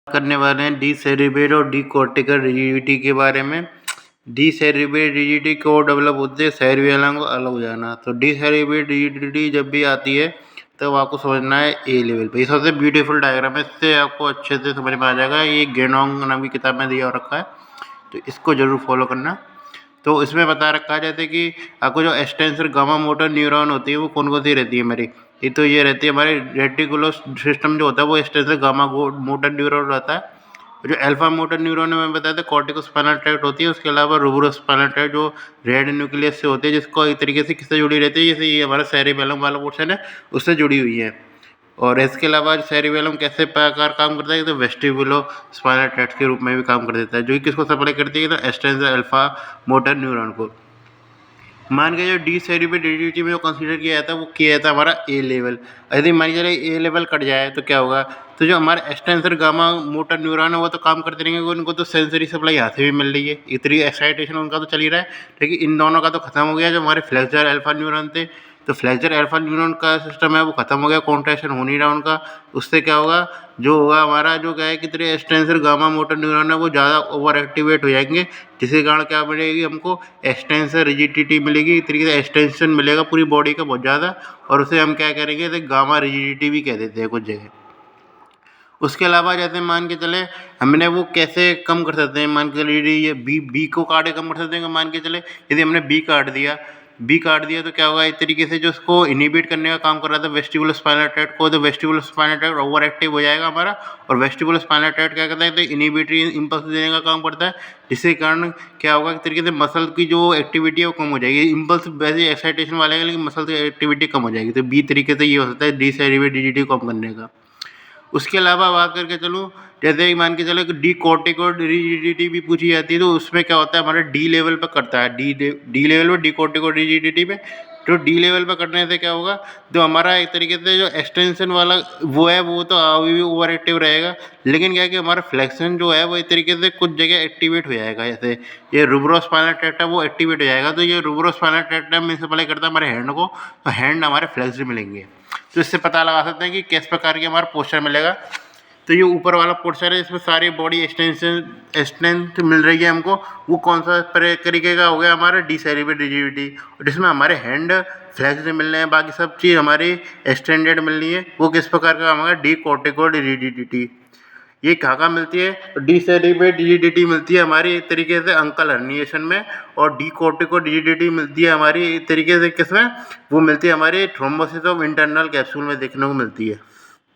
करने वाले हैं डी सेरिब्रल और डी कॉर्टिकल रिजिडिटी के बारे में। डी सेरिब्रल रिजिडिटी को डेवलप होते हैं सेरिबेलम को अलग हो जाना। तो डी सेरिब्रल रिजिडिटी जब भी आती है तो आपको समझना है ए लेवल पे। ये सबसे ब्यूटीफुल डायग्राम है, इससे आपको अच्छे से समझ में आ जाएगा। ये गेनोंग नाम की किताब में दिया रखा है, तो इसको जरूर फॉलो करना। तो इसमें बता रखा है जैसे कि आपको जो एक्सटेंसर गामा मोटर न्यूरॉन होती है वो कौन कौन सी रहती है हमारी। ये तो ये रहती है हमारे रेटिकुलर सिस्टम जो होता है वो एक्सटेंसर गामा मोटर न्यूरॉन रहता है। जो अल्फा मोटर न्यूरॉन में बताया था कॉर्टिकोस्पाइनल ट्रैक्ट होती है। उसके अलावा रूब्रोस्पाइनल ट्रैक्ट जो रेड न्यूक्लियस से होती है, जिसको एक तरीके से किससे जुड़ी रहती है, जैसे ये हमारा सेरिबेलम वाला पोर्शन है उससे जुड़ी हुई है। और इसके अलावा सेरिबेलम कैसे प्रकार काम करता है तो वेस्टिबुलो स्पाइनल ट्रैक्ट के रूप में भी काम कर देता है, जो कि किसको सप्लाई करती है तो एक्सटेंसर अल्फा मोटर न्यूरॉन को। मान के जो डी सेरिब्रल रिजिडिटी में जो कंसीडर किया जाता है वो किया जाता है हमारा ए लेवल। यदि मान के चलिए ए लेवल कट जाए तो क्या होगा, तो जो हमारे एक्सटेंसर गामा मोटर न्यूरॉन है वो तो काम करते रहेंगे, उनको तो सेंसरी सप्लाई यहाँ से भी मिल रही है, इतनी एक्साइटेशन उनका तो चल ही रहा है। लेकिन इन दोनों का तो खत्म हो गया। जो हमारे फ्लेक्सर अल्फा न्यूरॉन थे, तो फ्लेक्सर अल्फा न्यूरॉन का सिस्टम है वो खत्म हो गया, कॉन्ट्रैक्शन हो नहीं रहा उनका। उससे क्या होगा, जो होगा हमारा जो क्या है कि तेरे एक्सटेंसर गामा मोटर न्यूरॉन है वो ज़्यादा ओवर एक्टिवेट हो जाएंगे, जिसके कारण क्या मिलेगी हमको एक्सटेंसर रिजिडिटी मिलेगी। इस तरीके से एक्सटेंशन मिलेगा पूरी बॉडी का बहुत ज़्यादा, और उसे हम क्या करेंगे तो गामा रिजिडिटी भी कह देते हैं कुछ जगह। उसके अलावा जैसे मान के चले हमने वो कैसे कम कर सकते हैं, मान के चलिए ये बी को काट के कम कर सकते हैं। मान के चले यदि हमने बी काट दिया तो क्या होगा, एक तरीके से जो उसको इनिबिट करने का काम कर रहा था वेस्टिबुलर स्पाइनल ट्रैक्ट को, तो vestibular spinal tract over active हो जाएगा हमारा। और वेस्टिबुलर स्पाइनल ट्रैक्ट क्या करता है तो इनिबिटरी इंपल्स देने का काम करता है, जिसके कारण क्या होगा एक तरीके से मसल की जो एक्टिविटी है वो कम हो जाएगी। इंपल्स वैसे एक्साइटेशन वाले लेकिन मसल की एक्टिविटी कम हो जाएगी। तो बी तरीके से ये हो सकता है डी सेरिब्रल रिजिडिटी को कम करने का। उसके अलावा बात करके चलूँ, जैसे कि मान के चलो कि डी कॉर्टिकोइड रिजिडिटी भी पूछी जाती है, तो उसमें क्या होता है हमारे डी लेवल पर करता है, डी लेवल पर डी कॉर्टिकोइड रिजिडिटी पे। तो डी लेवल पर करने से क्या होगा, जो हमारा एक तरीके से जो एक्सटेंशन वाला वो है वो तो अभी भी ओवर एक्टिव रहेगा, लेकिन क्या है कि हमारा फ्लेक्शन जो है वो एक तरीके से कुछ जगह एक्टिवेट हो जाएगा। जैसे ये रूब्रोस्पाइनल ट्रैक्ट है वो एक्टिवेट हो जाएगा, तो ये रूब्रोस्पाइनल ट्रैक्ट में सप्लाई करता है हमारे हैंड को, तो हैंड हमारे फ्लेक्स मिलेंगे। तो इससे पता लगा सकते हैं कि किस प्रकार की हमारा पोस्चर मिलेगा। तो ये ऊपर वाला पोर्शन है इसमें सारी बॉडी स्ट्रेंथ मिल रही है हमको, वो कौन सा तरीके का हो गया हमारा डी सेरिब्रल रिजिडिटी, जिसमें हमारे हैंड फ्लेक्स मिल रहे हैं, बाकी सब चीज़ हमारी एक्सटेंडेड मिल रही है। वो किस प्रकार का हमारा डी कॉर्टिकोइड रिजिडिटी। ये कहाँ मिलती है, डी सेरिब्रल रिजिडिटी मिलती है हमारी एक तरीके से अंकल हर्निएशन में, और डी कॉर्टिकोइड रिजिडिटी मिलती है हमारी एक तरीके से किसमें, वो मिलती है हमारी थ्रोम्बोसिस ऑफ इंटरनल कैप्सूल में देखने को मिलती है।